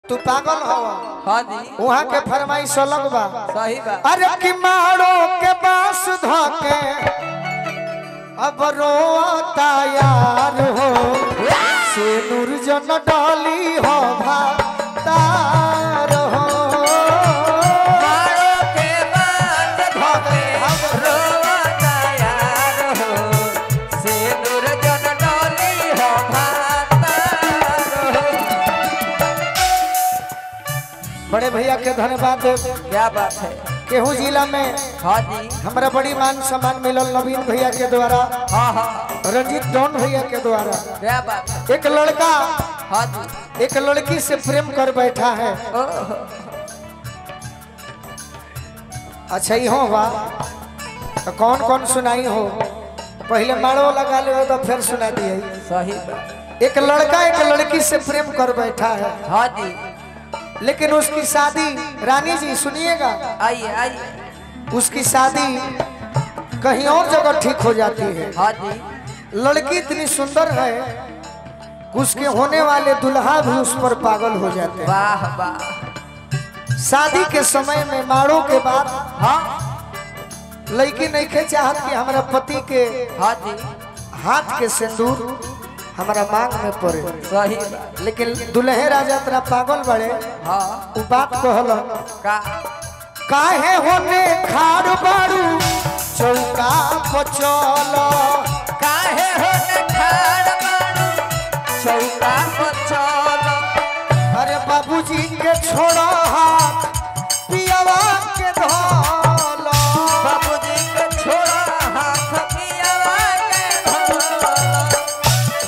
तू पागल हो। हाँ जी वहाँ के फरमाइश अलग बा। सही बा। अरे कि मारो के बास धोके अब रोता यार हो से नूर जन डाली हो भातार हो। मारो के बास धोके हम रोता यार हो से नूर जन डाली हो भातार हो। बड़े भैया के धन्यवाद। क्या बात है। केहू जिला में हाँ जी हमारा बड़ी मान सम्मान मिलल नवीन भैया के द्वारा, हाँ हाँ रंजीत डॉन भैया के द्वारा। क्या बात है। एक लड़का हाँ जी एक लड़की से प्रेम कर बैठा है। अच्छा ही हो बा तो कौन कौन सुनाई हो, पहले मारो लगा ले तो फिर सुना दिए। सही बा। एक लड़का एक लड़की से प्रेम कर बैठा है, हाँ जी लेकिन उसकी शादी, रानी जी सुनिएगा, आइए आइए, उसकी शादी कहीं और जगह ठीक हो जाती है। हाँ जी लड़की इतनी सुंदर है उसके होने वाले दुल्हा भी उस पर पागल हो जाते हैं। वाह वाह। शादी के समय में मारो के बाद हाँ लड़की नहीं के चाहत कि हमारा पति के हाँ जी हाथ के सिंदूर हमारा मांग में पड़े, सही बा। लेकिन दुल्हे राजा तेरा पागल बड़े हाँ उ बात कहल का काहे होने खाड़ बाड़ू चौका पचल। काहे होने ठाड़ बाड़ू चौका पर चल। अरे बाबूजी के छोड़ा हाथ पियावा के धोल। बाबूजी के छोड़ा हाथ पियावा के धोल।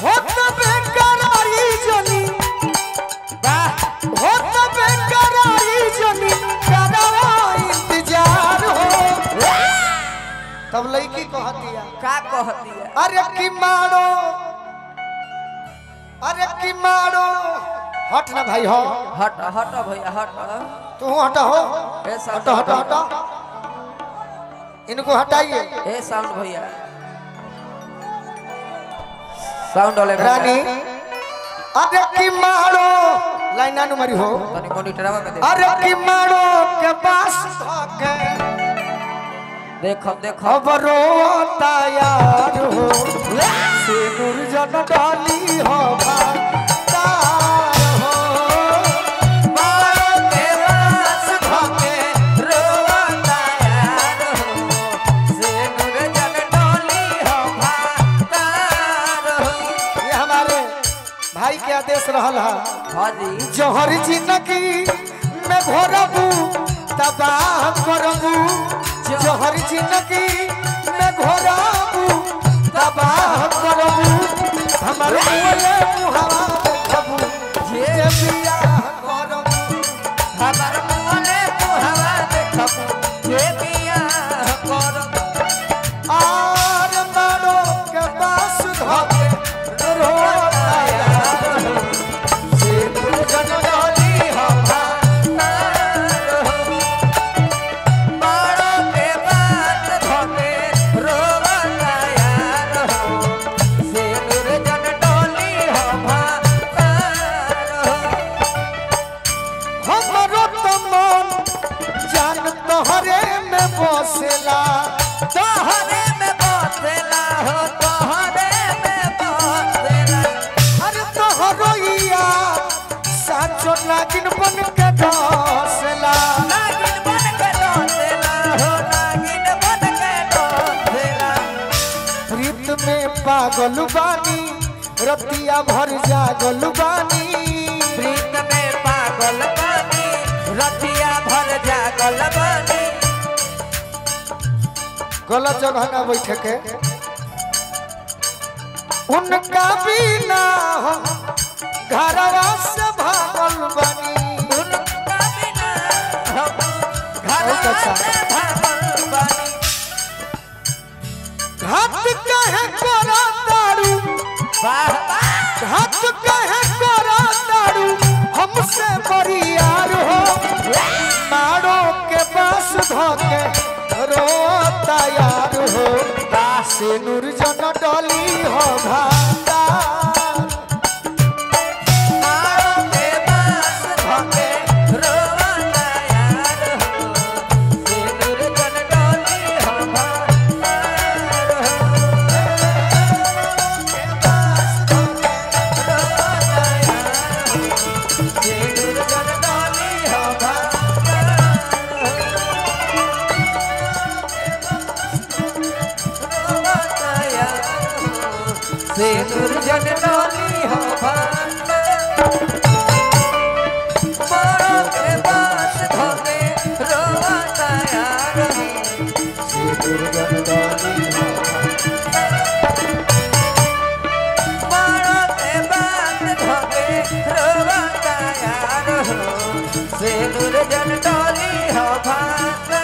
होत बेकरारी जनी वाह होत बेकरारी जनी करवा इंतजार हो। तब लड़की कहतिया का कहती है। अरे कि मारो, अरे कि मारो, हट ना भाई हो, हट हट भैया हट। तू हटा हो, ऐसा हटा हटा हटा, इनको हटाइए। ए साउंड भैया साउंड वाले रानी अरे कि मारो, लाइना नुमारी हो, तनी मॉनिटरवा में अरे कि मारो के पास धोके देखो देखो अब रोता यार हो से नूर जन डाली हो भातार हो। मारो के पास धोके रोता यार हो से नूर जन डाली हो भातार हो। ये हमारे भाई के आदेश रहल है। हाँ जी जहर जिंदगी में घोरबू तबाह करबू, जहर जिंदगी में घोरबू तबाह करबू, हमर बोले मुहावा देखबू जे बियाह करबू। हमार मोने मुहावा देखबू जे बियाह करबू। आर मारो के पास धोके रोता यार हो से नूर जन डाली हो भातार हो। मारो के बात धोके रोता यार हो से नूर जन डाली हो भातार हो। हमरो तो मन जान तोहरे में बसेला, तोहरे में बसेला हो तोहरे में बसेला। अरे तोहरो यार साचो नागिन बन के डसेला। नागिन बन के डसेला हो नागिन बन के डसेला। प्रीत में पागल बानी रतिया भर जागल बानी। प्रीत में पागल बानी रतिया भर जागल बानी। गलत जगह ना बैठे के, उनका बिना हम घरवा से भागल बानी। उनका बिना हम बहुत घरवा अच्छा। से भागल बानी। घात कहे करा दारू, वाह वाह। घात कहे करा दारू हमसे बड़ी यार हो। मारो के पास धोके रोता यार हो से नूर जन डाली हो भातार। मारो के पास धोके हो से नूर जन डोली हो भाता